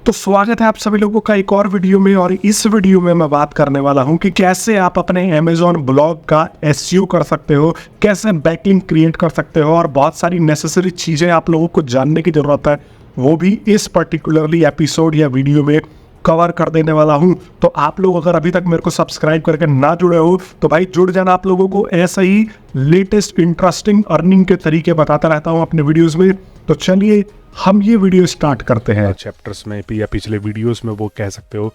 तो स्वागत है आप सभी लोगों का एक और वीडियो में। और इस वीडियो में मैं बात करने वाला हूं कि कैसे आप अपने Amazon ब्लॉग का एसईओ कर सकते हो, कैसे बैकलिंक क्रिएट कर सकते हो, और बहुत सारी नेसेसरी चीज़ें आप लोगों को जानने की ज़रूरत है, वो भी इस पर्टिकुलरली एपिसोड या वीडियो में कवर कर देने वाला हूं। तो आप लोग अगर अभी तक मेरे को सब्सक्राइब करके ना जुड़े हो तो भाई जुड़ जाना। आप लोगों को ऐसा ही लेटेस्ट इंटरेस्टिंग अर्निंग के तरीके बताता रहता हूं अपने वीडियोस में। तो चलिए हम ये वीडियो स्टार्ट करते हैं। चैप्टर्स में या पिछले वीडियोस में वो कह सकते हो।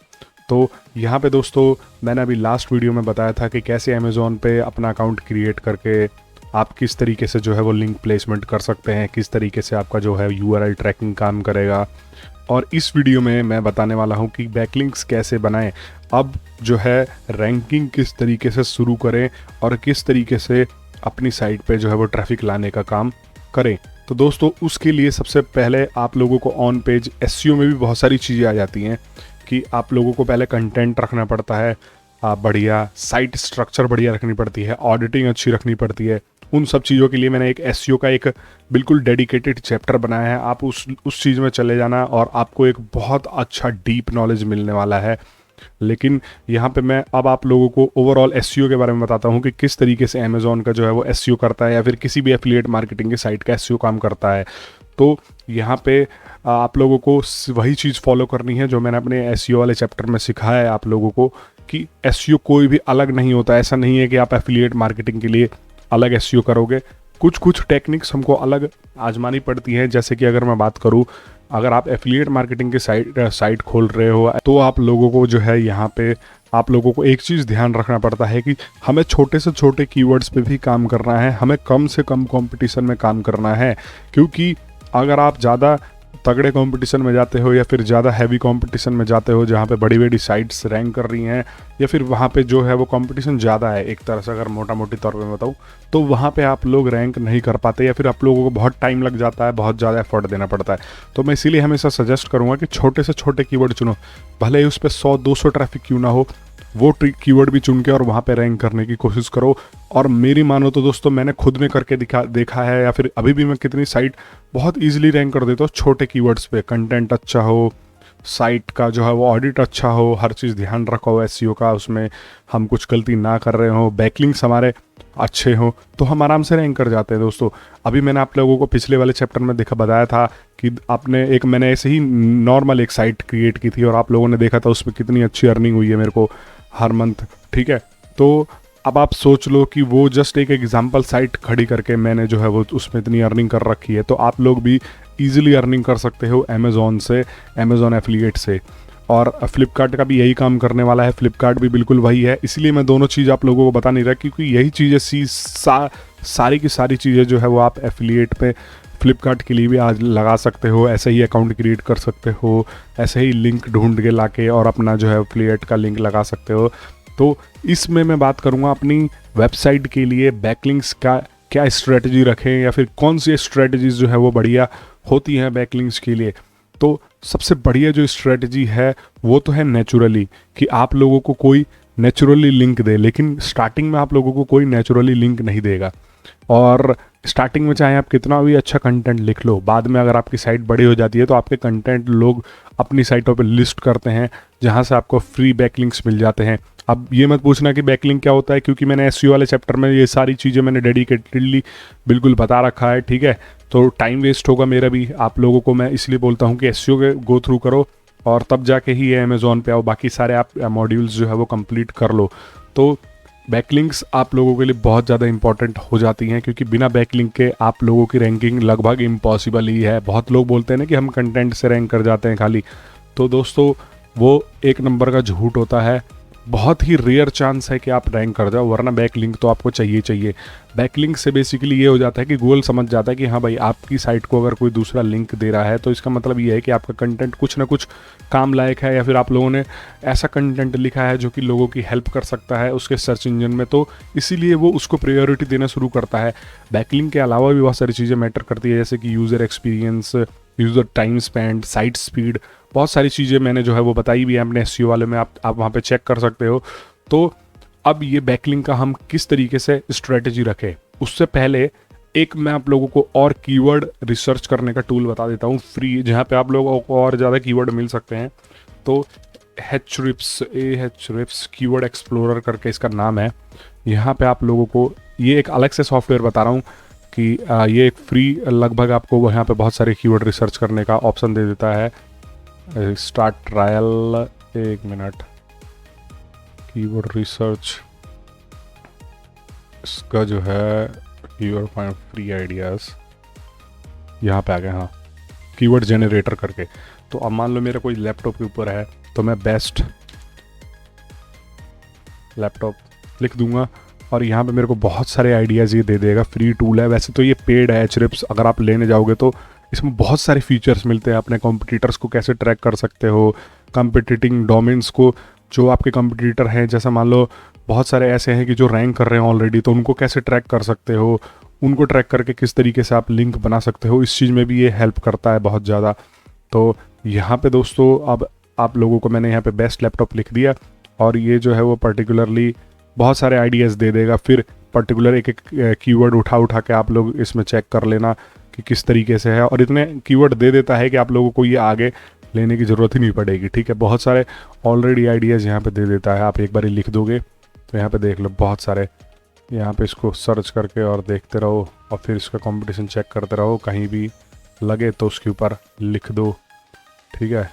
तो यहाँ पे दोस्तों मैंने अभी लास्ट वीडियो में बताया था कि कैसे अमेज़ॉन पे अपना अकाउंट क्रिएट करके आप किस तरीके से जो है वो लिंक प्लेसमेंट कर सकते हैं, किस तरीके से आपका जो है यूआरएल ट्रैकिंग काम करेगा। और इस वीडियो में मैं बताने वाला हूँ कि बैकलिंक्स कैसे बनाएं, अब जो है रैंकिंग किस तरीके से शुरू करें और किस तरीके से अपनी साइट पे जो है वो ट्रैफिक लाने का काम करें। तो दोस्तों उसके लिए सबसे पहले आप लोगों को ऑन पेज एसईओ में भी बहुत सारी चीज़ें आ जाती हैं कि आप लोगों को पहले कंटेंट रखना पड़ता है बढ़िया, साइट स्ट्रक्चर बढ़िया रखनी पड़ती है, ऑडिटिंग अच्छी रखनी पड़ती है। उन सब चीज़ों के लिए मैंने एक एसईओ का एक बिल्कुल डेडिकेटेड चैप्टर बनाया है। आप उस चीज़ में चले जाना और आपको एक बहुत अच्छा डीप नॉलेज मिलने वाला है। लेकिन यहाँ पे मैं अब आप लोगों को ओवरऑल एसईओ के बारे में बताता हूँ कि किस तरीके से अमेज़ॉन का जो है वो एसईओ करता है या फिर किसी भी एफिलिएट मार्केटिंग की साइट का एसईओ काम करता है। तो यहाँ पे आप लोगों को वही चीज़ फॉलो करनी है जो मैंने अपने एसईओ वाले चैप्टर में सिखाया है आप लोगों को कि एसईओ कोई भी अलग नहीं होता। ऐसा नहीं है कि आप एफिलिएट मार्केटिंग के लिए अलग एसईओ करोगे। कुछ टेक्निक्स हमको अलग आजमानी पड़ती हैं। जैसे कि अगर मैं बात करूँ, अगर आप एफिलिएट मार्केटिंग की साइट खोल रहे हो तो आप लोगों को जो है यहाँ पे आप लोगों को एक चीज़ ध्यान रखना पड़ता है कि हमें छोटे से छोटे कीवर्ड्स पे भी काम करना है, हमें कम से कम कंपटीशन में काम करना है। क्योंकि अगर आप ज़्यादा तगड़े कंपटीशन में जाते हो या फिर ज़्यादा हैवी कंपटीशन में जाते हो जहाँ पे बड़ी बड़ी साइट्स रैंक कर रही हैं या फिर वहाँ पे जो है वो कंपटीशन ज़्यादा है, एक तरह से अगर मोटा मोटी तौर पे बताऊँ तो वहाँ पे आप लोग रैंक नहीं कर पाते या फिर आप लोगों को बहुत टाइम लग जाता है, बहुत ज़्यादा एफर्ट देना पड़ता है। तो मैं इसीलिए हमेशा सजेस्ट करूँगा कि छोटे से छोटे कीवर्ड चुनो, भले ही उस पर 100-200 ट्रैफिक क्यों ना हो, वो कीवर्ड भी चुन के और वहाँ पे रैंक करने की कोशिश करो। और मेरी मानो तो दोस्तों मैंने खुद में करके देखा है या फिर अभी भी मैं कितनी साइट बहुत इजीली रैंक कर देता हूँ छोटे कीवर्ड्स पे। कंटेंट अच्छा हो, साइट का जो है वो ऑडिट अच्छा हो, हर चीज़ ध्यान रखो एसईओ का, उसमें हम कुछ गलती ना कर रहे हो, बैकलिंक्स हमारे अच्छे हो, तो हम आराम से रैंक कर जाते हैं दोस्तों। अभी मैंने आप लोगों को पिछले वाले चैप्टर में बताया था कि मैंने ऐसे ही नॉर्मल एक साइट क्रिएट की थी और आप लोगों ने देखा था उसमें कितनी अच्छी अर्निंग हुई है मेरे को हर मंथ, ठीक है। तो अब आप सोच लो कि वो जस्ट एक एग्जाम्पल साइट खड़ी करके मैंने जो है वो उसमें इतनी अर्निंग कर रखी है। तो आप लोग भी ईजिली अर्निंग कर सकते हो अमेज़ॉन से, अमेज़ॉन एफिलिएट से। और फ्लिपकार्ट का भी यही काम करने वाला है, फ्लिपकार्ट भी बिल्कुल वही है। इसलिए मैं दोनों चीज़ आप लोगों को बता नहीं रहा क्योंकि यही चीज़ें सारी की सारी चीज़ें जो है वो आप एफिलिएट पे फ्लिपकार्ट के लिए भी आज लगा सकते हो। ऐसे ही अकाउंट क्रिएट कर सकते हो, ऐसे ही लिंक ढूंढ के लाके और अपना जो है एफिलिएट का लिंक लगा सकते हो। तो इसमें मैं बात करूँगा अपनी वेबसाइट के लिए बैकलिंक्स का क्या स्ट्रेटजी रखें या फिर कौन सी स्ट्रेटजीज जो है वो बढ़िया होती हैं बैकलिंक्स के लिए। तो सबसे बढ़िया जो स्ट्रेटजी है वो तो है नेचुरली, कि आप लोगों को कोई नेचुरली लिंक दे। लेकिन स्टार्टिंग में आप लोगों को कोई नेचुरली लिंक नहीं देगा। और स्टार्टिंग में चाहे आप कितना भी अच्छा कंटेंट लिख लो, बाद में अगर आपकी साइट बड़ी हो जाती है तो आपके कंटेंट लोग अपनी साइटों पे लिस्ट करते हैं जहाँ से आपको फ्री बैकलिंक्स मिल जाते हैं। अब ये मत पूछना कि बैकलिंक क्या होता है, क्योंकि मैंने एसईओ वाले चैप्टर में ये सारी चीज़ें मैंने डेडिकेटेडली बिल्कुल बता रखा है, ठीक है। तो टाइम वेस्ट होगा मेरा भी, आप लोगों को मैं इसलिए बोलता हूँ कि एसईओ के गो थ्रू करो और तब जाके ही ये अमेज़ॉन पे आओ, बाकी सारे आप मॉड्यूल्स जो है वो कंप्लीट कर लो। तो बैकलिंक्स आप लोगों के लिए बहुत ज़्यादा इंपॉर्टेंट हो जाती हैं क्योंकि बिना बैकलिंक के आप लोगों की रैंकिंग लगभग इम्पॉसिबल ही है। बहुत लोग बोलते हैं ना कि हम कंटेंट से रैंक कर जाते हैं खाली, तो दोस्तों वो एक नंबर का झूठ होता है। बहुत ही रेयर चांस है कि आप रैंक कर जाओ, वरना बैकलिंक तो आपको चाहिए। बैकलिंक से बेसिकली ये हो जाता है कि गूगल समझ जाता है कि हाँ भाई आपकी साइट को अगर कोई दूसरा लिंक दे रहा है तो इसका मतलब ये है कि आपका कंटेंट कुछ ना कुछ काम लायक है या फिर आप लोगों ने ऐसा कंटेंट लिखा है जो कि लोगों की हेल्प कर सकता है उसके सर्च इंजन में, तो इसीलिए वो उसको प्रायोरिटी देना शुरू करता है। बैकलिंक के अलावा भी बहुत सारी चीज़ें मैटर करती है, जैसे कि user experience, user time spend, site speed, बहुत सारी चीज़ें मैंने जो है वो बताई भी है अपने एसईओ वाले में, आप वहाँ पे चेक कर सकते हो। तो अब ये बैकलिंक का हम किस तरीके से स्ट्रेटजी रखें, उससे पहले एक मैं आप लोगों को और कीवर्ड रिसर्च करने का टूल बता देता हूँ फ्री, जहाँ पे आप लोगों को और ज़्यादा कीवर्ड मिल सकते हैं। तो Ahrefs कीवर्ड एक्सप्लोरर करके इसका नाम है। यहाँ पे आप लोगों को ये एक अलग से सॉफ्टवेयर बता रहा हूँ कि ये एक फ्री लगभग आपको यहाँ पे बहुत सारे कीवर्ड रिसर्च करने का ऑप्शन दे देता है। Start trial, 1 minute, keyword research इसका जो है कीवर्ड फाइंड फ्री आइडियाज़ यहाँ पे आ गया। हाँ, कीवर्ड जनरेटर करके। तो अब मान लो मेरा कोई लैपटॉप के ऊपर है तो मैं बेस्ट लैपटॉप लिख दूंगा और यहाँ पे मेरे को बहुत सारे आइडियाज़ ये दे देगा। फ्री टूल है, वैसे तो ये पेड है Ahrefs। अगर आप लेने जाओगे तो इसमें बहुत सारे फीचर्स मिलते हैं। अपने कॉम्पिटिटर्स को कैसे ट्रैक कर सकते हो, कॉम्पिटिटिंग डोमेन्स को, जो आपके कॉम्पिटिटर हैं, जैसा मान लो बहुत सारे ऐसे हैं कि जो रैंक कर रहे हैं ऑलरेडी, तो उनको कैसे ट्रैक कर सकते हो, उनको ट्रैक करके किस तरीके से आप लिंक बना सकते हो, इस चीज़ में भी ये हेल्प करता है बहुत ज़्यादा। तो यहाँ पे दोस्तों अब आप लोगों को मैंने यहाँ पे बेस्ट लैपटॉप लिख दिया और ये जो है वो पर्टिकुलरली बहुत सारे आइडियाज़ दे देगा। फिर पर्टिकुलर एक एक कीवर्ड उठा के आप लोग इसमें चेक कर लेना कि किस तरीके से है, और इतने कीवर्ड दे देता है कि आप लोगों को ये आगे लेने की ज़रूरत ही नहीं पड़ेगी। ठीक है, बहुत सारे ऑलरेडी आइडियाज़ यहाँ पे दे देता है। आप एक बार लिख दोगे तो यहाँ पे देख लो बहुत सारे, यहाँ पे इसको सर्च करके और देखते रहो और फिर इसका कंपटीशन चेक करते रहो, कहीं भी लगे तो उसके ऊपर लिख दो। ठीक है,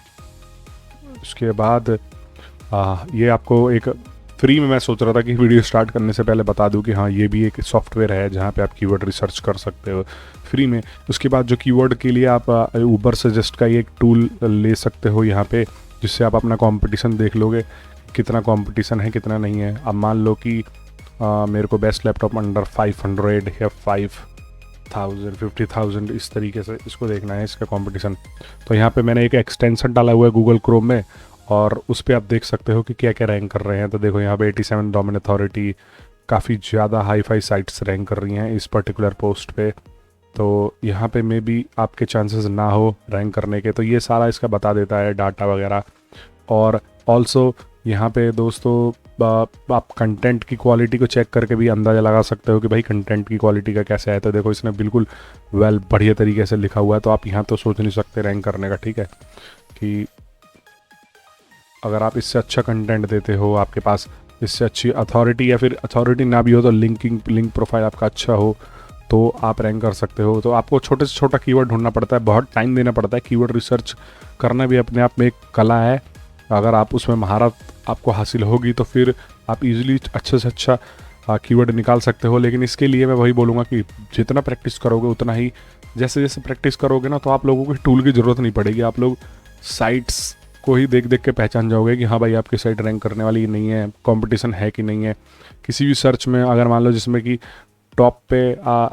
उसके बाद ये आपको एक फ्री में, मैं सोच रहा था कि वीडियो स्टार्ट करने से पहले बता दूं कि हाँ ये भी एक सॉफ्टवेयर है जहाँ पे आप कीवर्ड रिसर्च कर सकते हो फ्री में। उसके बाद जो कीवर्ड के लिए आप ऊबर सजेस्ट का ये एक टूल ले सकते हो यहाँ पे, जिससे आप अपना कंपटीशन देख लोगे कितना कंपटीशन है कितना नहीं है। अब मान लो कि मेरे को बेस्ट लैपटॉप अंडर 500 या 5000 50,000 इस तरीके से इसको देखना है, इसका कंपटीशन। तो यहाँ पे मैंने एक एक्सटेंशन डाला हुआ है गूगल क्रोम में और उस पर आप देख सकते हो कि क्या क्या रैंक कर रहे हैं। तो देखो यहाँ पे 87 डोमेन अथॉरिटी, काफ़ी ज़्यादा हाई फाई साइट्स रैंक कर रही हैं इस पर्टिकुलर पोस्ट पे। तो यहाँ पे मे बी आपके चांसेस ना हो रैंक करने के, तो ये सारा इसका बता देता है डाटा वगैरह। और ऑल्सो यहाँ पे दोस्तों आप कंटेंट की क्वालिटी को चेक करके भी अंदाज़ा लगा सकते हो कि भाई कंटेंट की क्वालिटी का कैसा है। तो देखो इसने बिल्कुल बढ़िया तरीके से लिखा हुआ है, तो आप यहाँ तो सोच नहीं सकते रैंक करने का। ठीक है, कि अगर आप इससे अच्छा कंटेंट देते हो, आपके पास इससे अच्छी अथॉरिटी, या फिर अथॉरिटी ना भी हो तो लिंक प्रोफाइल आपका अच्छा हो, तो आप रैंक कर सकते हो। तो आपको छोटे से छोटा कीवर्ड ढूंढना पड़ता है, बहुत टाइम देना पड़ता है। कीवर्ड रिसर्च करना भी अपने आप में एक कला है। अगर आप उसमें महारत आपको हासिल होगी तो फिर आप इजीली अच्छे से अच्छा कीवर्ड निकाल सकते हो। लेकिन इसके लिए मैं वही बोलूँगा कि जितना प्रैक्टिस करोगे उतना ही, जैसे जैसे प्रैक्टिस करोगे ना, तो आप लोगों को टूल की ज़रूरत नहीं पड़ेगी। आप लोग साइट्स को ही देख देख के पहचान जाओगे कि हाँ भाई आपकी साइट रैंक करने वाली नहीं है, कंपटीशन है कि नहीं है। किसी भी सर्च में अगर मान लो जिसमें कि टॉप पे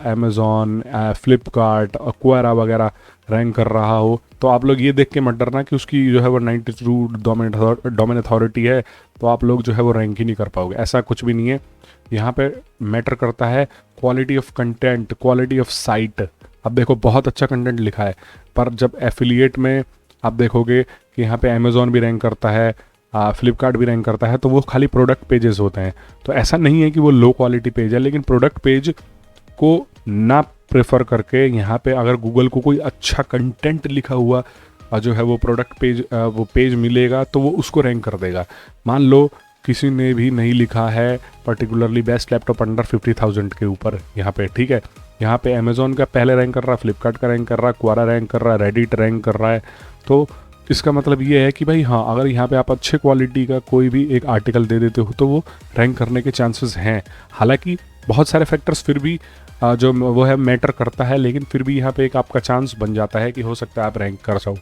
अमेज़ॉन, फ्लिपकार्ट, क्वारा वगैरह रैंक कर रहा हो, तो आप लोग ये देख के मत डरना कि उसकी जो है वो 92 डोमेन अथॉरिटी है, तो आप लोग जो है वो रैंक ही नहीं कर पाओगे। ऐसा कुछ भी नहीं है। यहाँ पे मैटर करता है quality of content, quality of site. अब देखो बहुत अच्छा कंटेंट लिखा है, पर जब एफिलिएट में आप देखोगे कि यहाँ पे अमेज़ॉन भी रैंक करता है, फ्लिपकार्ट भी रैंक करता है, तो वो खाली प्रोडक्ट पेजेस होते हैं। तो ऐसा नहीं है कि वो लो क्वालिटी पेज है, लेकिन प्रोडक्ट पेज को ना प्रेफर करके यहाँ पे अगर गूगल को कोई अच्छा कंटेंट लिखा हुआ जो है वो प्रोडक्ट पेज वो पेज मिलेगा तो वो उसको रैंक कर देगा। मान लो किसी ने भी नहीं लिखा है पर्टिकुलरली बेस्ट लैपटॉप अंडर 50,000 के ऊपर यहाँ पे, ठीक है, यहाँ पे अमेज़ॉन का पहले रैंक कर रहा है, फ्लिपकार्ट का रैंक कर रहा है, क्वारा रैंक कर रहा है, रेडिट रैंक कर रहा है। तो इसका मतलब ये है कि भाई हाँ, अगर यहाँ पे आप अच्छे क्वालिटी का कोई भी एक आर्टिकल दे देते हो तो वो रैंक करने के चांसेस हैं। हालांकि बहुत सारे फैक्टर्स फिर भी जो वो है मैटर करता है, लेकिन फिर भी यहाँ पे एक आपका चांस बन जाता है कि हो सकता है आप रैंक कर जाओ।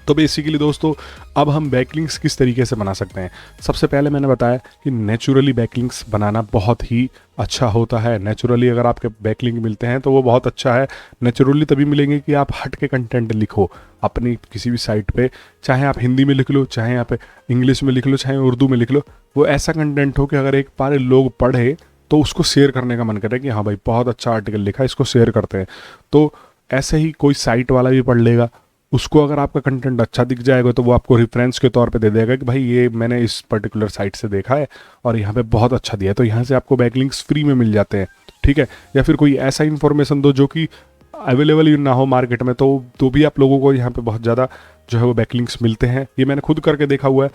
तो बेसिकली दोस्तों अब हम बैकलिंक्स किस तरीके से बना सकते हैं। सबसे पहले मैंने बताया कि नेचुरली बैकलिंक्स बनाना बहुत ही अच्छा होता है। नेचुरली अगर आपके बैकलिंक मिलते हैं तो वो बहुत अच्छा है। नेचुरली तभी मिलेंगे कि आप हट के कंटेंट लिखो अपनी किसी भी साइट पे, चाहे आप हिंदी में लिख लो, चाहे आप इंग्लिश में लिख लो, चाहे उर्दू में लिख लो। वो ऐसा कंटेंट हो कि अगर एक बार लोग पढ़े तो उसको शेयर करने का मन करे कि हाँ भाई बहुत अच्छा आर्टिकल लिखा है, इसको शेयर करते हैं। तो ऐसे ही कोई साइट वाला भी पढ़ लेगा, उसको अगर आपका कंटेंट अच्छा दिख जाएगा तो वो आपको रेफरेंस के तौर पे दे देगा कि भाई ये मैंने इस पर्टिकुलर साइट से देखा है और यहाँ पे बहुत अच्छा दिया है। तो यहाँ से आपको बैकलिंक्स फ्री में मिल जाते हैं, ठीक है, या फिर कोई ऐसा इन्फॉर्मेशन दो जो कि अवेलेबल ही ना हो मार्केट में, तो भी आप लोगों को यहाँ पे बहुत ज़्यादा जो है वो बैकलिंक्स मिलते हैं। ये मैंने खुद करके देखा हुआ है।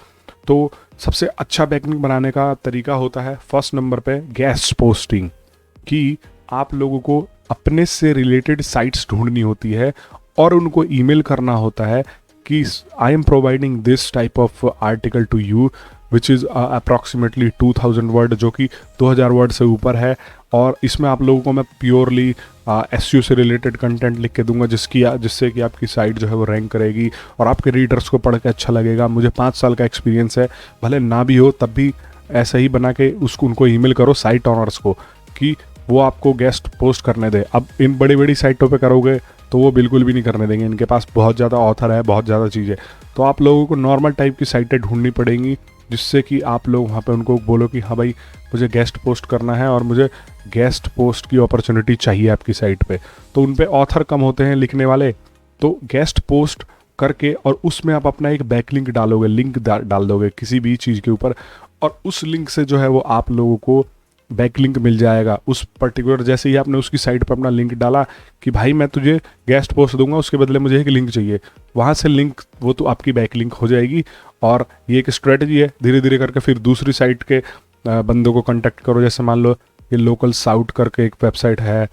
तो सबसे अच्छा बैकलिंक बनाने का तरीका होता है फर्स्ट नंबर पे गेस्ट पोस्टिंग, कि आप लोगों को अपने से रिलेटेड साइट्स ढूंढनी होती है और उनको ईमेल करना होता है कि I am providing this type of article to you which is approximately 2000 word, जो कि 2000 वर्ड से ऊपर है। और इसमें आप लोगों को मैं प्योरली एसईओ से रिलेटेड कंटेंट लिख के दूंगा जिससे कि आपकी साइट जो है वो रैंक करेगी और आपके रीडर्स को पढ़ के अच्छा लगेगा। मुझे 5 साल का एक्सपीरियंस है, भले ना भी हो तब भी ऐसा ही बना के उनको ईमेल करो साइट ऑनर्स को कि वो आपको गेस्ट पोस्ट करने दे। अब इन बड़ी बड़ी साइटों पे करोगे तो वो बिल्कुल भी नहीं करने देंगे, इनके पास बहुत ज़्यादा ऑथर है, बहुत ज़्यादा चीज़ें। तो आप लोगों को नॉर्मल टाइप की साइटें ढूंढनी पड़ेंगी जिससे कि आप लोग वहाँ पे उनको बोलो कि हाँ भाई मुझे गेस्ट पोस्ट करना है और मुझे गेस्ट पोस्ट की अपॉर्चुनिटी चाहिए आपकी साइट पे। तो उन पे ऑथर कम होते हैं लिखने वाले, तो गेस्ट पोस्ट करके और उसमें आप अपना एक बैकलिंक डालोगे, लिंक डाल दोगे किसी भी चीज़ के ऊपर, और उस लिंक से जो है वो आप लोगों को बैकलिंक मिल जाएगा उस पर्टिकुलर। जैसे ही आपने उसकी साइट पर अपना लिंक डाला कि भाई मैं तुझे गेस्ट पोस्ट दूंगा, उसके बदले मुझे एक लिंक चाहिए, वहाँ से लिंक वो तो आपकी बैकलिंक हो जाएगी। और ये एक स्ट्रेटजी है, धीरे धीरे करके फिर दूसरी साइट के बंदों को कांटेक्ट करो। जैसे मान लो ये लोकल साउट करके एक वेबसाइट है,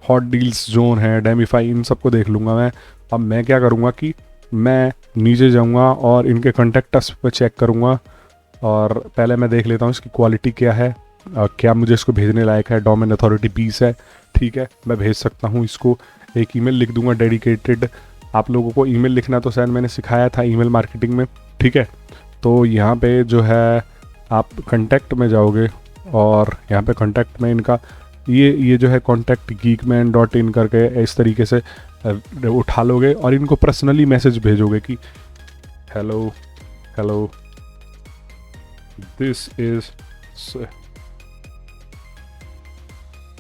हॉट डील्स जोन है, डेमिफाई, इन सबको देख लूँगा मैं। अब मैं क्या करूँगा कि मैं नीचे जाऊँगा और इनके कॉन्टेक्टस पे चेक करूँगा और पहले मैं देख लेता हूँ इसकी क्वालिटी क्या है, क्या मुझे इसको भेजने लायक है। डोमेन अथॉरिटी 20 है, ठीक है, मैं भेज सकता हूँ इसको। एक ईमेल लिख दूंगा डेडिकेटेड। आप लोगों को ईमेल लिखना तो शायद मैंने सिखाया था ईमेल मार्केटिंग में, ठीक है। तो यहाँ पे जो है आप कॉन्टैक्ट में जाओगे और यहाँ पे कॉन्टैक्ट में इनका ये जो है contactgeekman.in करके इस तरीके से उठा लोगे और इनको पर्सनली मैसेज भेजोगे कि hello this is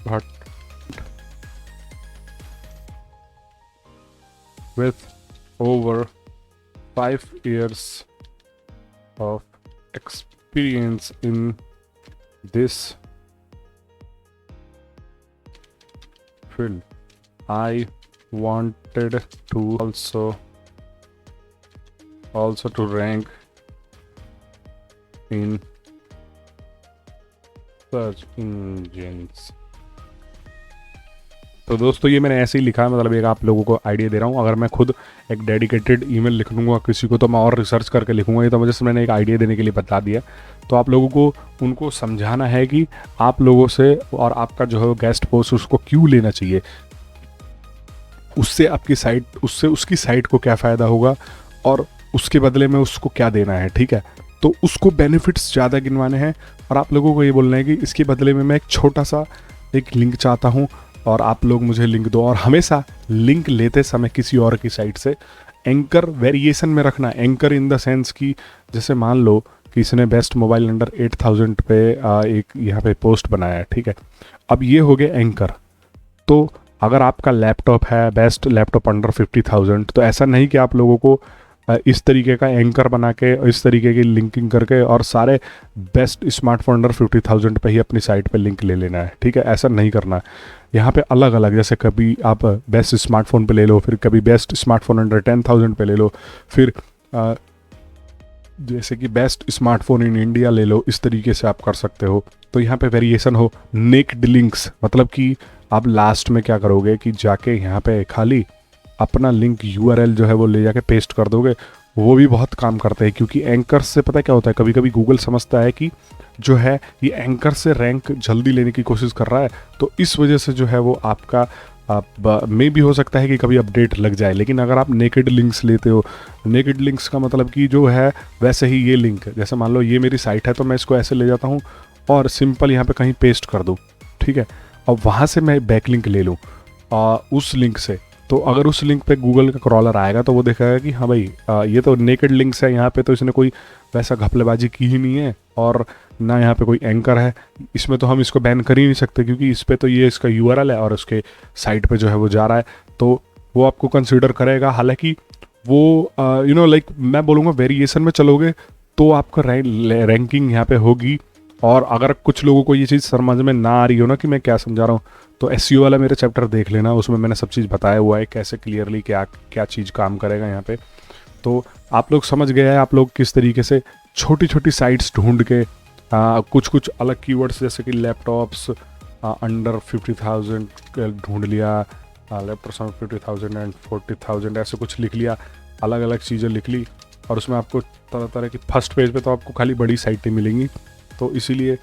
but with over 5 years of experience in this field, I wanted to also to rank in search engines। तो दोस्तों ये मैंने ऐसे ही लिखा है, मतलब एक आप लोगों को आइडिया दे रहा हूँ। अगर मैं खुद एक डेडिकेटेड ईमेल लिख लूँगा किसी को तो मैं और रिसर्च करके लिखूँगा, ये तो मुझे मैंने एक आइडिया देने के लिए बता दिया। तो आप लोगों को उनको समझाना है कि आप लोगों से और आपका जो है गेस्ट पोस्ट उसको क्यों लेना चाहिए, उससे आपकी साइट उसकी साइट को क्या फ़ायदा होगा और उसके बदले में उसको क्या देना है, ठीक है। तो उसको बेनिफिट्स ज़्यादा गिनवाने हैं और आप लोगों को ये बोलना है कि इसके बदले में मैं एक छोटा सा एक लिंक चाहता हूँ और आप लोग मुझे लिंक दो। और हमेशा लिंक लेते समय किसी और की साइट से एंकर वेरिएशन में रखना। एंकर इन द सेंस कि जैसे मान लो कि इसने बेस्ट मोबाइल अंडर 8000 पे एक यहाँ पे पोस्ट बनाया है, ठीक है। अब ये हो गया एंकर। तो अगर आपका लैपटॉप है बेस्ट लैपटॉप अंडर 50,000, तो ऐसा नहीं कि आप लोगों को इस तरीके का एंकर बना के इस तरीके की लिंकिंग करके और सारे बेस्ट स्मार्टफोन अंडर 50,000 पे ही अपनी साइट पे लिंक ले लेना है, ठीक है। ऐसा नहीं करना है। यहाँ पे अलग अलग, जैसे कभी आप बेस्ट स्मार्टफोन पे ले लो, फिर कभी बेस्ट स्मार्टफोन अंडर 10,000 पे ले लो, फिर जैसे कि बेस्ट स्मार्टफोन इन इंडिया ले लो। इस तरीके से आप कर सकते हो। तो यहाँ पे वेरिएशन हो। नेक्ड लिंक्स मतलब कि आप लास्ट में क्या करोगे कि जाके यहाँ पे खाली अपना लिंक URL जो है वो ले जाके पेस्ट कर दोगे। वो भी बहुत काम करते हैं, क्योंकि एंकर से पता क्या होता है, कभी कभी गूगल समझता है कि जो है ये एंकर से रैंक जल्दी लेने की कोशिश कर रहा है, तो इस वजह से जो है वो आपका में भी हो सकता है कि कभी अपडेट लग जाए। लेकिन अगर आप नेकेड लिंक्स लेते हो, नेकेड लिंक्स का मतलब कि जो है वैसे ही ये लिंक, जैसे मान लो ये मेरी साइट है तो मैं इसको ऐसे ले जाता हूँ और सिंपल यहाँ पे कहीं पेस्ट कर दूँ, ठीक है। और वहाँ से मैं बैकलिंक ले लूँ उस लिंक से। तो अगर उस लिंक पे गूगल का क्रॉलर आएगा तो वो देखेगा कि हाँ भाई ये तो नेकेड लिंक्स है, यहाँ पे तो इसने कोई वैसा घपलेबाजी की ही नहीं है और ना यहाँ पे कोई एंकर है, इसमें तो हम इसको बैन कर ही नहीं सकते क्योंकि इस पे तो ये इसका URL है और उसके साइट पे जो है वो जा रहा है, तो वो आपको कंसिडर करेगा। हालांकि वो लाइक मैं बोलूँगा वेरिएशन में चलोगे तो आपका रैंकिंग यहाँ पे होगी और अगर कुछ लोगों को ये चीज़ समझ में ना आ रही हो ना कि मैं क्या समझा रहा हूँ, तो एसईओ वाला मेरा चैप्टर देख लेना, उसमें मैंने सब चीज़ बताया हुआ है कैसे क्लियरली क्या क्या चीज़ काम करेगा यहाँ पे। तो आप लोग समझ गए हैं, आप लोग किस तरीके से छोटी छोटी साइट्स ढूंढ के कुछ कुछ अलग कीवर्ड्स जैसे कि लैपटॉप्स अंडर 50,000 ढूंढ लिया, लैपटॉप 50,000 एंड 40,000 ऐसे कुछ लिख लिया, अलग अलग चीज़ें लिख ली, और उसमें आपको तरह तरह की फर्स्ट पेज पे तो आपको खाली बड़ी साइटें मिलेंगी। तो इसीलिए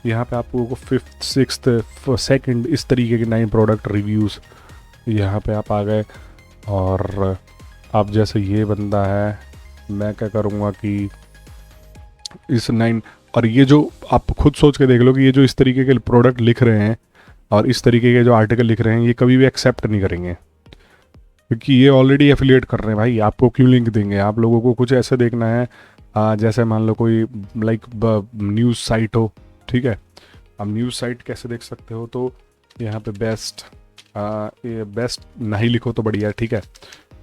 यहाँ पे आप लोगों को 5th 6th 2nd इस तरीके के 9 प्रोडक्ट रिव्यूज़ यहाँ पे आप आ गए। और अब जैसे ये बंदा है, मैं क्या करूँगा कि इस 9, और ये जो आप खुद सोच के देख लो कि ये जो इस तरीके के प्रोडक्ट लिख रहे हैं और इस तरीके के जो आर्टिकल लिख रहे हैं, ये कभी भी एक्सेप्ट नहीं करेंगे, क्योंकि ये ऑलरेडी एफिलिएट कर रहे हैं। भाई आपको क्यों लिंक देंगे? आप लोगों को कुछ ऐसे देखना है जैसे मान लो कोई लाइक न्यूज़ साइट हो, ठीक है। अब न्यूज़ साइट कैसे देख सकते हो, तो यहाँ पे ये बेस्ट नहीं लिखो तो बढ़िया है, ठीक है।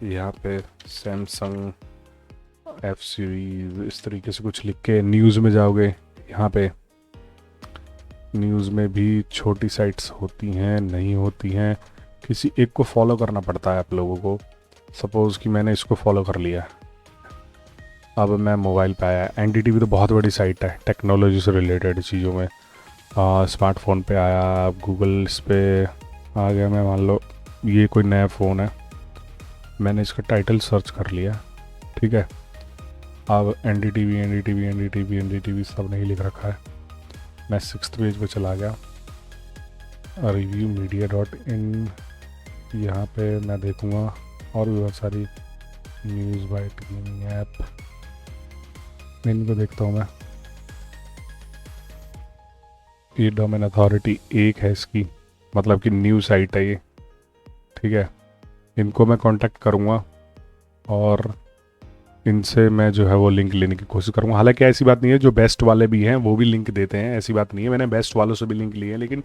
यहाँ पे सैमसंग F सीरीज इस तरीके से कुछ लिख के न्यूज़ में जाओगे। यहाँ पे न्यूज़ में भी छोटी साइट्स होती हैं, नहीं होती हैं, किसी एक को फॉलो करना पड़ता है आप लोगों को। सपोज़ कि मैंने इसको फॉलो कर लिया, अब मैं मोबाइल पे आया। एनडीटीवी तो बहुत बड़ी साइट है टेक्नोलॉजी से रिलेटेड चीज़ों में। स्मार्टफोन पे आया, गूगल इस पे आ गया। मैं मान लो ये कोई नया फ़ोन है, मैंने इसका टाइटल सर्च कर लिया, ठीक है। अब एनडीटीवी सब नहीं लिख रखा है। मैं 6th पेज पे चला गया, reviewmedia.in, यहाँ पे मैं देखूँगा और भी बहुत सारी न्यूज़ बाइट गेमिंग ऐप, इनको देखता हूँ मैं। ये डोमेन अथॉरिटी 1 है इसकी, मतलब कि न्यूज़ साइट है ये, ठीक है। इनको मैं कांटेक्ट करूँगा और इनसे मैं जो है वो लिंक लेने की कोशिश करूँगा। हालांकि ऐसी बात नहीं है, जो बेस्ट वाले भी हैं वो भी लिंक देते हैं, ऐसी बात नहीं है। मैंने बेस्ट वालों से भी लिंक लिए हैं, लेकिन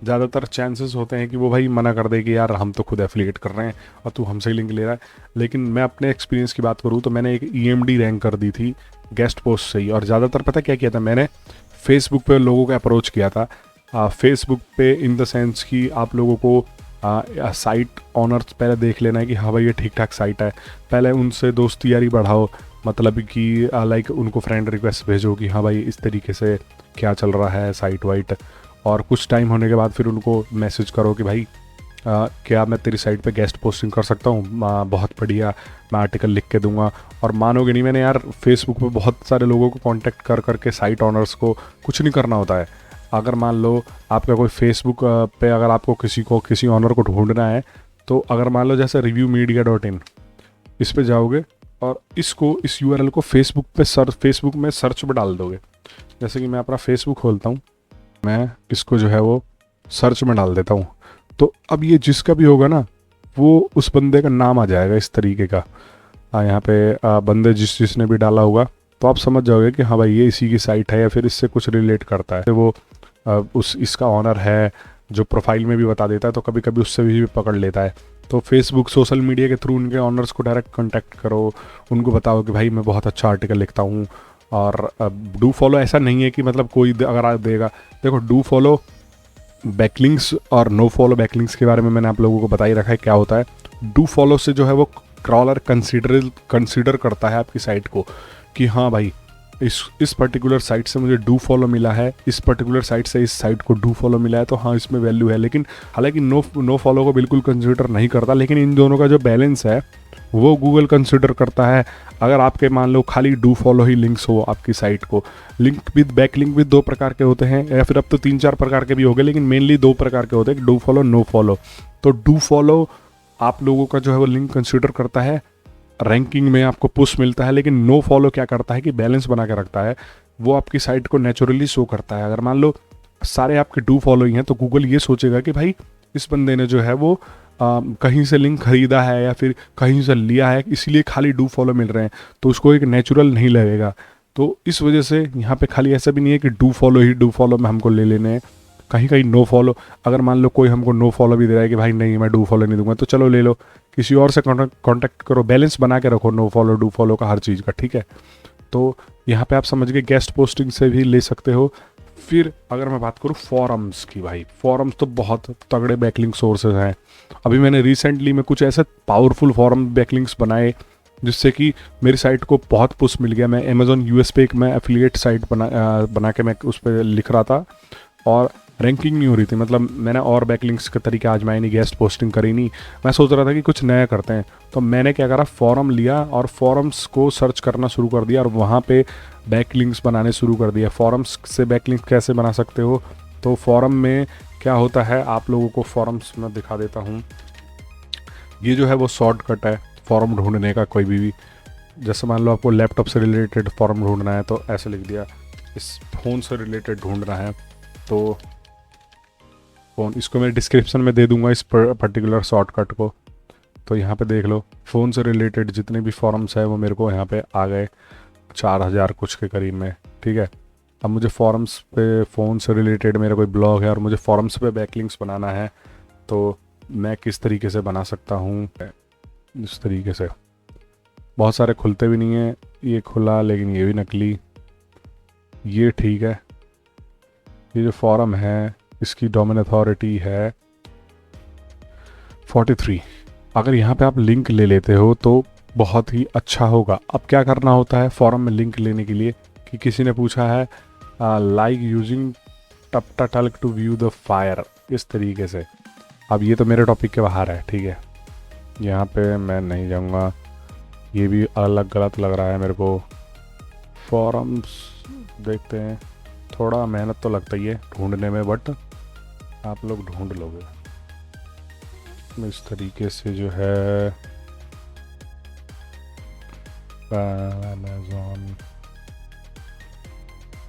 ज़्यादातर चांसेस होते हैं कि वो भाई मना कर दे कि यार हम तो खुद एफिलिएट कर रहे हैं और तू हमसे लिंक ले रहा है। लेकिन मैं अपने एक्सपीरियंस की बात करूँ तो मैंने एक EMD रैंक कर दी थी गेस्ट पोस्ट से ही। और ज़्यादातर पता क्या किया था, मैंने फेसबुक पे लोगों को अप्रोच किया था। फेसबुक पे इन द सेंस कि आप लोगों को साइट ऑनर्स पहले देख लेना है कि हाँ भाई ये ठीक ठाक साइट है, पहले उनसे दोस्ती यारी बढ़ाओ, मतलब कि लाइक उनको फ्रेंड रिक्वेस्ट भेजो कि हाँ भाई इस तरीके से क्या चल रहा है साइट वाइट। और कुछ टाइम होने के बाद फिर उनको मैसेज करो कि भाई क्या मैं तेरी साइट पे गेस्ट पोस्टिंग कर सकता हूँ, बहुत बढ़िया, मैं आर्टिकल लिख के दूंगा। और मानोगे नहीं, मैंने यार फेसबुक पे बहुत सारे लोगों को कांटेक्ट कर करके साइट ऑनर्स को कुछ नहीं करना होता है। अगर मान लो आपका कोई फेसबुक पे अगर आपको किसी ऑनर को ढूंढना है, तो अगर मान लो जैसे reviewmedia.in इस पे जाओगे और इस URL को फेसबुक में सर्च में डाल दोगे। जैसे कि मैं अपना फेसबुक खोलता हूँ, मैं इसको जो है वो सर्च में डाल देता हूँ, तो अब ये जिसका भी होगा ना वो उस बंदे का नाम आ जाएगा इस तरीके का। यहाँ पे बंदे जिसने भी डाला होगा तो आप समझ जाओगे कि हाँ भाई ये इसी की साइट है या फिर इससे कुछ रिलेट करता है। वो इसका ऑनर है जो प्रोफाइल में भी बता देता है, तो कभी कभी उससे भी पकड़ लेता है। तो फेसबुक सोशल मीडिया के थ्रू उनके ऑनर्स को डायरेक्ट कांटेक्ट करो, उनको बताओ कि भाई मैं बहुत अच्छा आर्टिकल लिखता हूँ। और डू फॉलो ऐसा नहीं है कि मतलब कोई अगर आप देगा, देखो डू फॉलो बैकलिंक्स और नो फॉलो बैकलिंक्स के बारे में मैंने आप लोगों को बता ही रखा है क्या होता है। डू फॉलो से जो है वो क्रॉलर कंसीडर करता है आपकी साइट को कि हाँ भाई इस पर्टिकुलर साइट से मुझे डू फॉलो मिला है, इस पर्टिकुलर साइट से इस साइट को डू फॉलो मिला है, तो हाँ इसमें वैल्यू है। लेकिन हालांकि नो फॉलो को बिल्कुल कंसीडर नहीं करता, लेकिन इन दोनों का जो बैलेंस है वो गूगल कंसीडर करता है। अगर आपके मान लो खाली डू फॉलो ही लिंक्स हो आपकी साइट को, link with back link with 2 प्रकार के होते हैं, या फिर अब तो 3-4 प्रकार के भी हो गए, लेकिन मेनली 2 प्रकार के होते हैं, डू फॉलो नो फॉलो। तो डू फॉलो आप लोगों का जो है वो लिंक कंसीडर करता है, रैंकिंग में आपको पुश मिलता है। लेकिन नो फॉलो क्या करता है कि बैलेंस बना के रखता है, वो आपकी साइट को नेचुरली शो करता है। अगर मान लो सारे आपके डू फॉलो ही हैं तो गूगल ये सोचेगा कि भाई इस बंदे ने जो है वो कहीं से लिंक खरीदा है या फिर कहीं से लिया है, इसीलिए खाली डू फॉलो मिल रहे हैं, तो उसको एक नेचुरल नहीं लगेगा। तो इस वजह से यहाँ पे खाली ऐसा भी नहीं है कि डू फॉलो में हमको ले लेने हैं, कहीं कहीं नो फॉलो। अगर मान लो कोई हमको नो फॉलो भी दे रहा है कि भाई नहीं मैं डू फॉलो नहीं दूंगा, तो चलो ले लो, किसी और से कांटेक्ट करो, बैलेंस बना के रखो नो फॉलो डू फॉलो का हर चीज़ का, ठीक है। तो यहाँ पे आप समझ गए गेस्ट पोस्टिंग से भी ले सकते हो, फिर अगर मैं बात करूँ फॉरम्स की, भाई फॉरम्स तो बहुत तगड़े बैकलिंक सोर्सेज हैं। अभी मैंने रिसेंटली में कुछ ऐसे पावरफुल फॉरम बैकलिंक्स बनाए जिससे कि मेरी साइट को बहुत पुश मिल गया। मैं अमेज़ॉन यूएस पे एक मैं एफिलिएट साइट बना के मैं उस पर लिख रहा था और रैंकिंग नहीं हो रही थी। मतलब मैंने और बैकलिंक्स के तरीके आजमाए नहीं, गेस्ट पोस्टिंग करी नहीं। मैं सोच रहा था कि कुछ नया करते हैं, तो मैंने क्या करा, फॉरम लिया और फॉरम्स को सर्च करना शुरू कर दिया और वहाँ पे बैकलिंक्स बनाने शुरू कर दिया। फॉरम्स से बैकलिंक्स कैसे बना सकते हो, तो फॉरम में क्या होता है, आप लोगों को फॉरम्स में दिखा देता हूँ। ये जो है वो शॉर्टकट है फॉरम ढूंढने का। कोई भी जैसे मान लो आपको लैपटॉप से रिलेटेड फॉरम ढूंढना है तो ऐसे लिख दिया, इस फ़ोन से रिलेटेड ढूंढना है तो फ़ोन, इसको मैं डिस्क्रिप्शन में दे दूंगा इस पर्टिकुलर शॉर्टकट को। तो यहाँ पे देख लो, फ़ोन से रिलेटेड जितने भी फॉरम्स है वो मेरे को यहाँ पे आ गए 4000 कुछ के करीब में, ठीक है। अब मुझे फॉरम्स पे, फ़ोन से रिलेटेड मेरा कोई ब्लॉग है और मुझे फॉरम्स पे बैकलिंक्स बनाना है, तो मैं किस तरीके से बना सकता हूँ, इस तरीके से। बहुत सारे खुलते भी नहीं हैं, ये खुला लेकिन ये भी नकली, ये ठीक है। ये जो फॉरम है इसकी डोमेन अथॉरिटी है 43। अगर यहाँ पे आप लिंक ले लेते हो तो बहुत ही अच्छा होगा। अब क्या करना होता है फॉरम में लिंक लेने के लिए, कि किसी ने पूछा है लाइक यूजिंग टपटाटल्क टू व्यू द फायर, इस तरीके से। अब ये तो मेरे टॉपिक के बाहर है, ठीक है, यहाँ पे मैं नहीं जाऊँगा, ये भी अलग गलत लग रहा है मेरे को। फॉरम्स देखते हैं, थोड़ा मेहनत तो लगता ही है ढूंढने में, बट आप लोग ढूंढ लोगे। इस तरीके से जो है अमेज़ॉन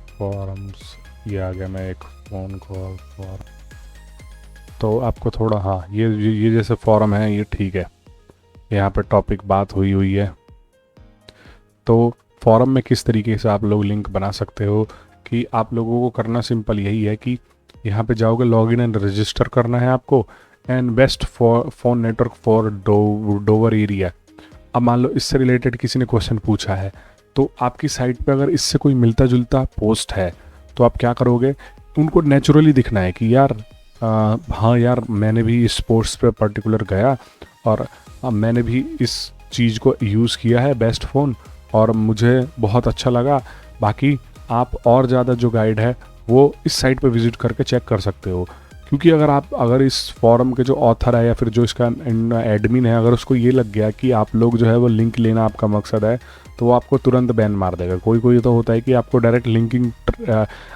फॉरम्स, ये आ गया। मैं एक फ़ोन कॉल फॉरम, तो आपको थोड़ा, हाँ ये जैसे फॉरम है ये ठीक है, यहाँ पे टॉपिक बात हुई है। तो फॉरम में किस तरीके से आप लोग लिंक बना सकते हो, कि आप लोगों को करना सिंपल यही है कि यहाँ पे जाओगे, लॉगिन एंड रजिस्टर करना है आपको, and best for phone network for Dover area. अब मान लो इससे रिलेटेड किसी ने क्वेश्चन पूछा है, तो आपकी साइट पे अगर इससे कोई मिलता जुलता पोस्ट है तो आप क्या करोगे, उनको नेचुरली दिखना है कि यार हाँ यार मैंने भी इस पोस्ट पे पर्टिकुलर गया और मैंने भी इस चीज़ को यूज़ किया है, बेस्ट फ़ोन, और मुझे बहुत अच्छा लगा। बाकी आप और ज़्यादा जो गाइड है वो इस साइट पे विज़िट करके चेक कर सकते हो। क्योंकि अगर इस फॉरम के जो ऑथर है या फिर जो इसका एडमिन है, अगर उसको ये लग गया कि आप लोग जो है वो लिंक लेना आपका मकसद है, तो वो आपको तुरंत बैन मार देगा। कोई तो होता है कि आपको डायरेक्ट लिंकिंग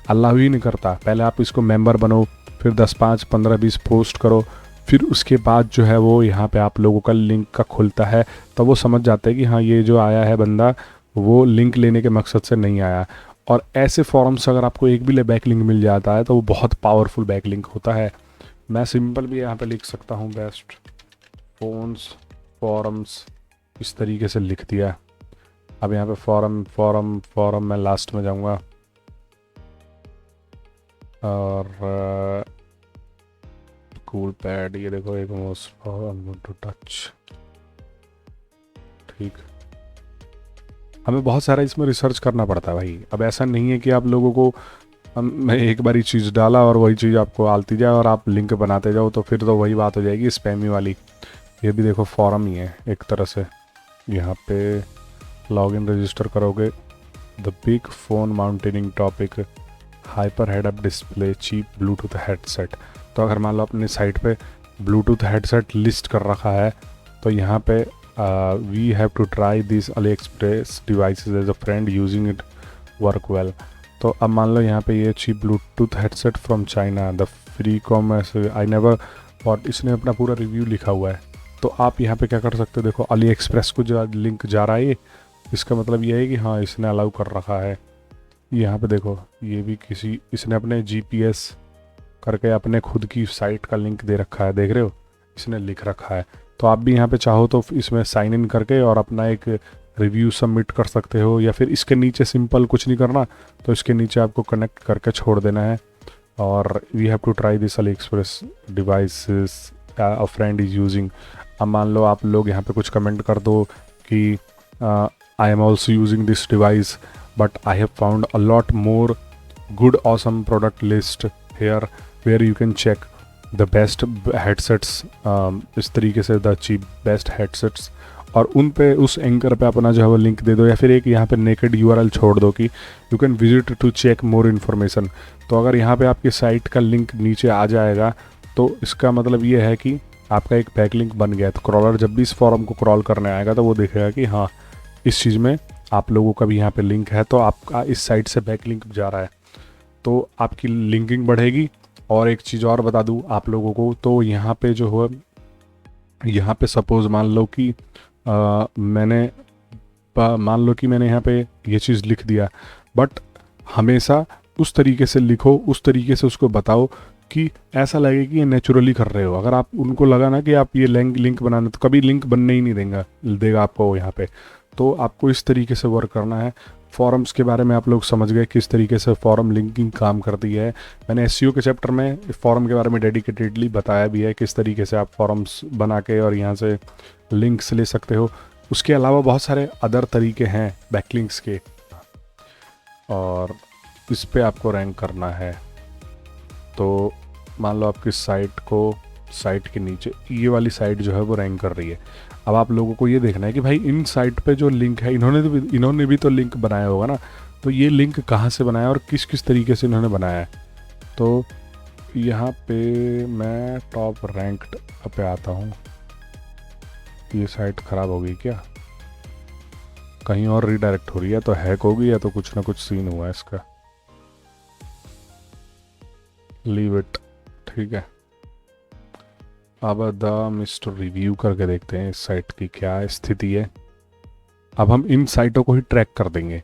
अलाउ ही नहीं करता। पहले आप इसको मेंबर बनो, फिर 10, 5, 15, 20 पोस्ट करो, फिर उसके बाद जो है वो यहाँ पे आप लोगों का लिंक का खुलता है, तब वो समझ जाते हैं कि हाँ ये जो आया है बंदा वो लिंक लेने के मकसद से नहीं आया। और ऐसे फॉरम्स अगर आपको एक भी बैकलिंक मिल जाता है तो वो बहुत पावरफुल बैकलिंक होता है। मैं सिंपल भी यहाँ पे लिख सकता हूँ, बेस्ट फोन्स फॉरम्स, इस तरीके से लिख दिया। अब यहाँ पे फॉरम मैं लास्ट में जाऊँगा और कूल पैड, ये देखो एक मोस्ट फॉरम टू टच, ठीक। हमें बहुत सारा इसमें रिसर्च करना पड़ता है भाई। अब ऐसा नहीं है कि आप लोगों को मैं एक बारी चीज़ डाला और वही चीज़ आपको आती जाए और आप लिंक बनाते जाओ, तो फिर तो वही बात हो जाएगी स्पैमी वाली। ये भी देखो फॉरम ही है एक तरह से। यहाँ पे लॉगिन रजिस्टर करोगे, the big phone mounting topic, hyper head up display, cheap Bluetooth headset. तो अगर मान लो अपनी साइट पे ब्लूटूथ हेडसेट लिस्ट कर रखा है, तो यहाँ पे we have to try this AliExpress devices as a friend using it work well. तो अब मान लो यहाँ पे ये cheap Bluetooth headset from China, the free commerce I never bought, इसने अपना पूरा रिव्यू लिखा हुआ है। तो आप यहाँ पे क्या कर सकते हो, देखो अली एक्सप्रेस को जो लिंक जा रहा है ये, इसका मतलब ये है कि हाँ इसने अलाउ कर रखा है। यहाँ पे देखो ये भी इसने अपने GPS करके अपने खुद की साइट का लिंक दे रखा है, देख रहे हो, इसने लिख रखा है। तो आप भी यहाँ पे चाहो तो इसमें साइन इन करके और अपना एक रिव्यू सबमिट कर सकते हो, या फिर इसके नीचे सिंपल कुछ नहीं करना, तो इसके नीचे आपको कनेक्ट करके छोड़ देना है, और we have to try this AliExpress devices a friend is using. अब मान लो आप लोग यहाँ पे कुछ कमेंट कर दो कि I am also using this device but I have found a lot more good awesome product list here where you can check the best headsets, इस तरीके से द चीप बेस्ट हेडसेट्स, और उन पे उस एंकर पे अपना जो है वो लिंक दे दो, या फिर एक यहाँ पे नेकेड यूआरएल छोड़ दो कि you can visit to check more information. तो अगर यहाँ पे आपकी साइट का लिंक नीचे आ जाएगा तो इसका मतलब ये है कि आपका एक बैकलिंक बन गया। तो क्रॉलर जब भी इस फॉरम को क्रॉल करने आएगा तो वो देखेगा कि हाँ इस चीज़ में आप लोगों का भी यहाँ पे लिंक है, तो आपका इस साइट से बैकलिंक जा रहा है, तो आपकी लिंकिंग बढ़ेगी। और एक चीज़ और बता दूँ आप लोगों को, तो यहाँ पे जो है यहाँ पे सपोज़ मान लो कि मैंने यहाँ पे ये चीज़ लिख दिया, बट हमेशा उस तरीके से लिखो, उस तरीके से उसको बताओ कि ऐसा लगे कि ये नेचुरली कर रहे हो। अगर आप उनको लगा ना कि आप ये लिंक बनाना, तो कभी लिंक बनने ही नहीं देगा आपको यहाँ पे। तो आपको इस तरीके से वर्क करना है। फॉरम्स के बारे में आप लोग समझ गए किस तरीके से फॉरम लिंकिंग काम करती है। मैंने एसईओ के चैप्टर में फॉरम के बारे में डेडिकेटेडली बताया भी है, किस तरीके से आप फॉरम्स बना के और यहाँ से लिंक्स ले सकते हो। उसके अलावा बहुत सारे अदर तरीके हैं बैकलिंक्स के, और इस पे आपको रैंक करना है। तो मान लो आपकी साइट के नीचे ये वाली साइट जो है वो रैंक कर रही है। अब आप लोगों को ये देखना है कि भाई इन साइट पे जो लिंक है, इन्होंने भी तो लिंक बनाया होगा ना, तो ये लिंक कहाँ से बनाया और किस किस तरीके से इन्होंने बनाया है। तो यहाँ पे मैं टॉप रैंक्ड पे आता हूँ। ये साइट ख़राब हो गई क्या, कहीं और रीडायरेक्ट हो रही है, तो हैक होगी या तो कुछ ना कुछ सीन हुआ है इसका। लीव इट, ठीक है। अब द मिस्टर रिव्यू करके देखते हैं इस साइट की क्या स्थिति है। अब हम इन साइटों को ही ट्रैक कर देंगे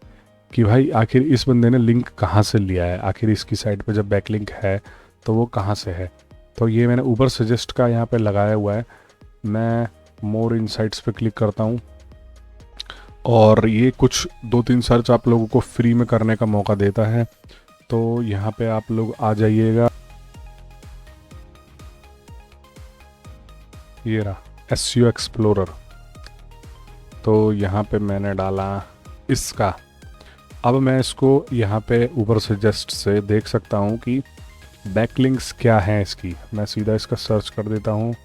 कि भाई आखिर इस बंदे ने लिंक कहाँ से लिया है, आखिर इसकी साइट पे जब बैकलिंक है तो वो कहाँ से है। तो ये मैंने ऊपर सजेस्ट का यहाँ पे लगाया हुआ है। मैं मोर इनसाइट्स पे क्लिक करता हूँ और ये कुछ 2-3 सर्च आप लोगों को फ्री में करने का मौका देता है। तो यहाँ पे आप लोग आ जाइएगा, ये रहा एसईओ एक्सप्लोरर। तो यहाँ पे मैंने डाला इसका। अब मैं इसको यहाँ पे ऊपर सजेस्ट से देख सकता हूँ कि बैकलिंक्स क्या हैं इसकी। मैं सीधा इसका सर्च कर देता हूँ,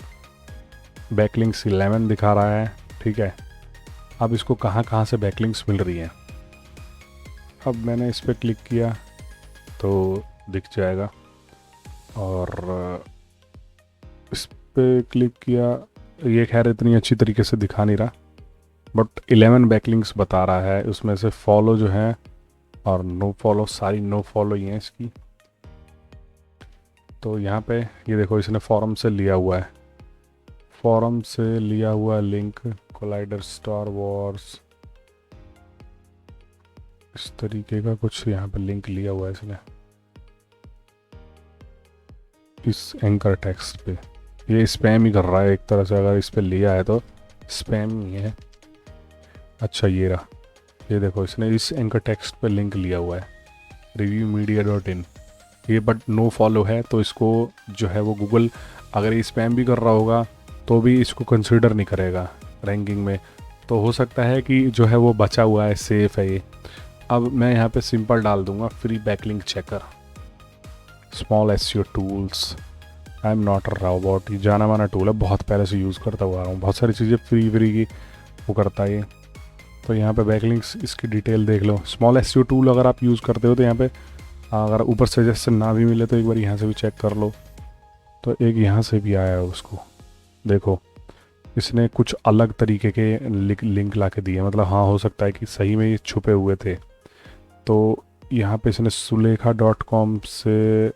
बैकलिंक्स 11 दिखा रहा है, ठीक है। अब इसको कहाँ कहाँ से बैकलिंक्स मिल रही हैं। अब मैंने इस पर क्लिक किया तो दिख जाएगा, और इस पे क्लिक किया, ये खैर इतनी अच्छी तरीके से दिखा नहीं रहा, बट 11 बैकलिंक्स बता रहा है। उसमें से फॉलो जो है और no follow, sorry no follow ही हैं इसकी। तो यहाँ पे ये देखो इसने फॉरम से लिया हुआ है, फॉरम से लिया हुआ लिंक, कोलाइडर स्टार वॉर्स, इस तरीके का कुछ यहाँ पे लिंक लिया हुआ है इसने इस एंकर टेक्स्ट पे। ये स्पैम ही कर रहा है एक तरह से, अगर इस पे लिया है तो स्पैम ही है। अच्छा ये रहा, ये देखो इसने इस एंकर टेक्स्ट पे लिंक लिया हुआ है reviewmedia.in। ये बट नो फॉलो है, तो इसको जो है वो गूगल अगर ये स्पैम भी कर रहा होगा तो भी इसको कंसिडर नहीं करेगा रैंकिंग में। तो हो सकता है कि जो है वो बचा हुआ है, सेफ है ये। अब मैं यहाँ पे सिंपल डाल दूंगा free backlink checker, small SEO tools, I am not a robot. ये जाना माना टूल है, बहुत पहले से यूज़ करता हुआ आ रहा हूँ, बहुत सारी चीज़ें फ्री की वो करता है ये। तो यहाँ पे बैकलिंक्स इसकी डिटेल देख लो। स्मॉल एसईओ टूल अगर आप यूज़ करते हो तो यहाँ पे अगर ऊपर सजेशन ना भी मिले तो एक बार यहाँ से भी चेक कर लो। तो एक यहाँ से भी आया है, उसको देखो इसने कुछ अलग तरीके के लिंक ला के दिए, मतलब हाँ हो सकता है कि सही में ये छुपे हुए थे। तो यहाँ पे इसने सुलेखा.com से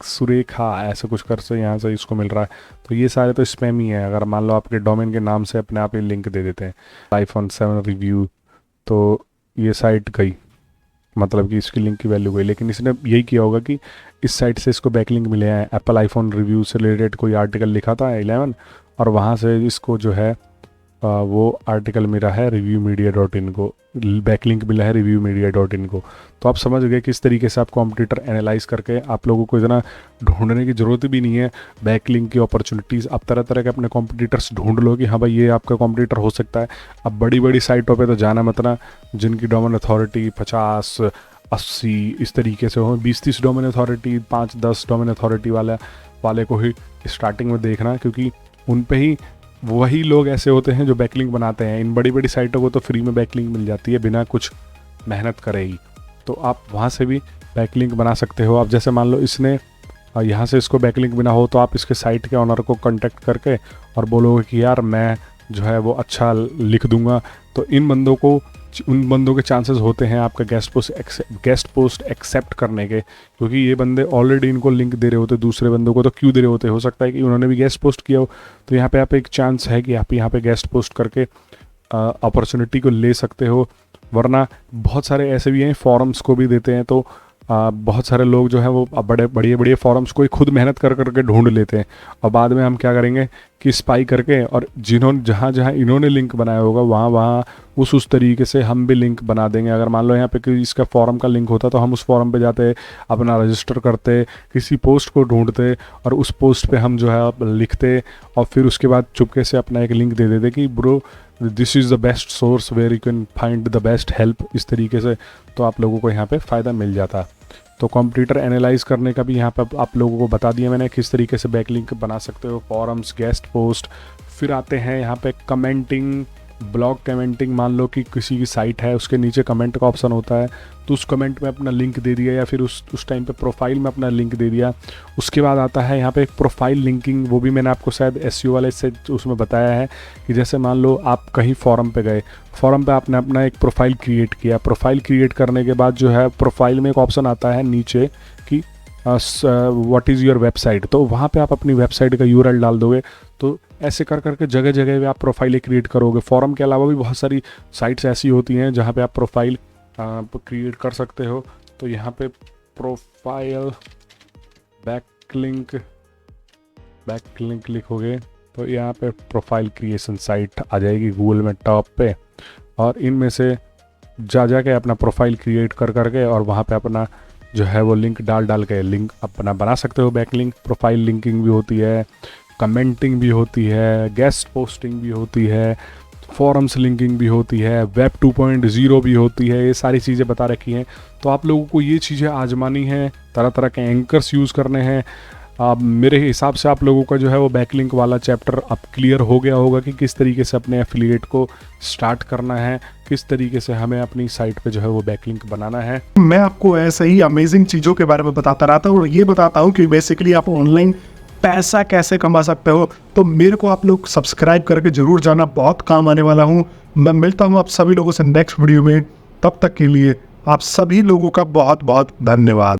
सुरेखा ऐसा कुछ कर से यहाँ से इसको मिल रहा है। तो ये सारे तो स्पैम ही है। अगर मान लो आपके डोमेन के नाम से अपने आप ही लिंक दे देते हैं, iPhone 7 रिव्यू, तो ये साइट गई, मतलब कि इसकी लिंक की वैल्यू गई। लेकिन इसने यही किया होगा कि इस साइट से इसको बैकलिंक मिले हैं, एप्पल आईफोन रिव्यू से रिलेटेड कोई आर्टिकल लिखा था 11, और वहाँ से इसको जो है वो आर्टिकल मिला है reviewmedia.in को, बैकलिंक मिला है reviewmedia.in को। तो आप समझ गए किस तरीके से आप कॉम्पिटिटर एनालाइज करके आप लोगों को इतना ढूंढने की ज़रूरत भी नहीं है बैकलिंक की अपॉर्चुनिटीज़। आप तरह तरह के अपने कॉम्पिटिटर्स ढूंढ लो कि हाँ भाई ये आपका कॉम्पिटिटर हो सकता है। अब बड़ी बड़ी साइटों पे तो जाना मत ना, जिनकी डोमेन अथॉरिटी 50, 80 इस तरीके से हो, 20-30 डोमेन अथॉरिटी, 5-10 डोमेन अथॉरिटी वाले को ही स्टार्टिंग में देखना, क्योंकि उन पे ही वही लोग ऐसे होते हैं जो बैकलिंक बनाते हैं। इन बड़ी बड़ी साइटों को तो फ्री में बैकलिंक मिल जाती है बिना कुछ मेहनत करे ही, तो आप वहाँ से भी बैकलिंक बना सकते हो। अब जैसे मान लो इसने यहाँ से इसको बैकलिंक बिना हो, तो आप इसके साइट के ऑनर को कांटेक्ट करके और बोलोगे कि यार मैं जो है वो अच्छा लिख दूंगा, तो उन बंदों के चांसेस होते हैं आपका गेस्ट पोस्ट एक्सेप्ट करने के, क्योंकि ये बंदे ऑलरेडी इनको लिंक दे रहे होते दूसरे बंदों को, तो क्यों दे रहे होते, हो सकता है कि उन्होंने भी गेस्ट पोस्ट किया हो, तो यहाँ पे आप एक चांस है कि आप यहाँ पे गेस्ट पोस्ट करके अपॉर्चुनिटी को ले सकते हो। वरना बहुत सारे ऐसे भी हैं, फॉरम्स को भी देते हैं, तो बहुत सारे लोग जो है वो बड़े फॉरम्स को ही खुद मेहनत करके ढूंढ लेते हैं, और बाद में हम क्या करेंगे कि स्पाई करके, और जहाँ इन्होंने लिंक बनाया होगा वहाँ उस तरीके से हम भी लिंक बना देंगे। अगर मान लो यहाँ पे कि इसका फॉरम का लिंक होता, तो हम उस फॉरम पे जाते, अपना रजिस्टर करते, किसी पोस्ट को ढूंढते, और उस पोस्ट पे हम जो है लिखते, और फिर उसके बाद चुपके से अपना एक लिंक दे देते कि bro this is the best source where you can find the best help, इस तरीके से, तो आप लोगों को यहाँ पे फ़ायदा मिल जाता। तो कंप्यूटर एनालाइज करने का भी यहाँ पे आप लोगों को बता दिया मैंने, किस तरीके से बैकलिंक बना सकते हो, फॉरम्स, गेस्ट पोस्ट। फिर आते हैं यहाँ पे कमेंटिंग, ब्लॉग कमेंटिंग। मान लो कि किसी की साइट है, उसके नीचे कमेंट का ऑप्शन होता है, तो उस कमेंट में अपना लिंक दे दिया, या फिर उस टाइम पे प्रोफाइल में अपना लिंक दे दिया। उसके बाद आता है यहाँ पे एक प्रोफाइल लिंकिंग, वो भी मैंने आपको शायद एसईओ वाले से उसमें बताया है कि जैसे मान लो आप कहीं फॉरम पे गए, फॉरम पे आपने अपना एक प्रोफाइल क्रिएट किया, प्रोफाइल क्रिएट करने के बाद जो है प्रोफाइल में एक ऑप्शन आता है नीचे कि व्हाट इज़ योर वेबसाइट, तो वहाँ पे आप अपनी वेबसाइट का यूआरएल डाल दोगे। तो ऐसे कर करके जगह जगह पे आप प्रोफाइलें क्रिएट करोगे। फॉरम के अलावा भी बहुत सारी साइट्स ऐसी होती हैं जहाँ पे आप प्रोफाइल क्रिएट कर सकते हो। तो यहाँ पे प्रोफाइल बैकलिंक लिखोगे तो यहाँ पे प्रोफाइल क्रिएशन साइट आ जाएगी गूगल में टॉप पे, और इनमें से जा के अपना प्रोफाइल क्रिएट कर करके और वहाँ पे अपना जो है वो लिंक डाल के लिंक अपना बना सकते हो। बैकलिंक, प्रोफाइल लिंकिंग भी होती है, कमेंटिंग भी होती है, गेस्ट पोस्टिंग भी होती है, फॉरम्स लिंकिंग भी होती है, वेब 2.0 भी होती है। ये सारी चीज़ें बता रखी हैं, तो आप लोगों को ये चीज़ें आजमानी हैं, तरह तरह के एंकर्स यूज़ करने हैं। मेरे हिसाब से आप लोगों का जो है वो बैकलिंक वाला चैप्टर अब क्लियर हो गया होगा कि किस तरीके से अपने एफिलिएट को स्टार्ट करना है, किस तरीके से हमें अपनी साइट पे जो है वो बैकलिंक बनाना है। मैं आपको ऐसे ही अमेजिंग चीज़ों के बारे में बताता रहता हूँ और ये बताता हूँ कि बेसिकली आप ऑनलाइन पैसा कैसे कमा सकते हो। तो मेरे को आप लोग सब्सक्राइब करके जरूर जाना, बहुत काम आने वाला हूँ। मैं मिलता हूँ आप सभी लोगों से नेक्स्ट वीडियो में, तब तक के लिए आप सभी लोगों का बहुत बहुत धन्यवाद।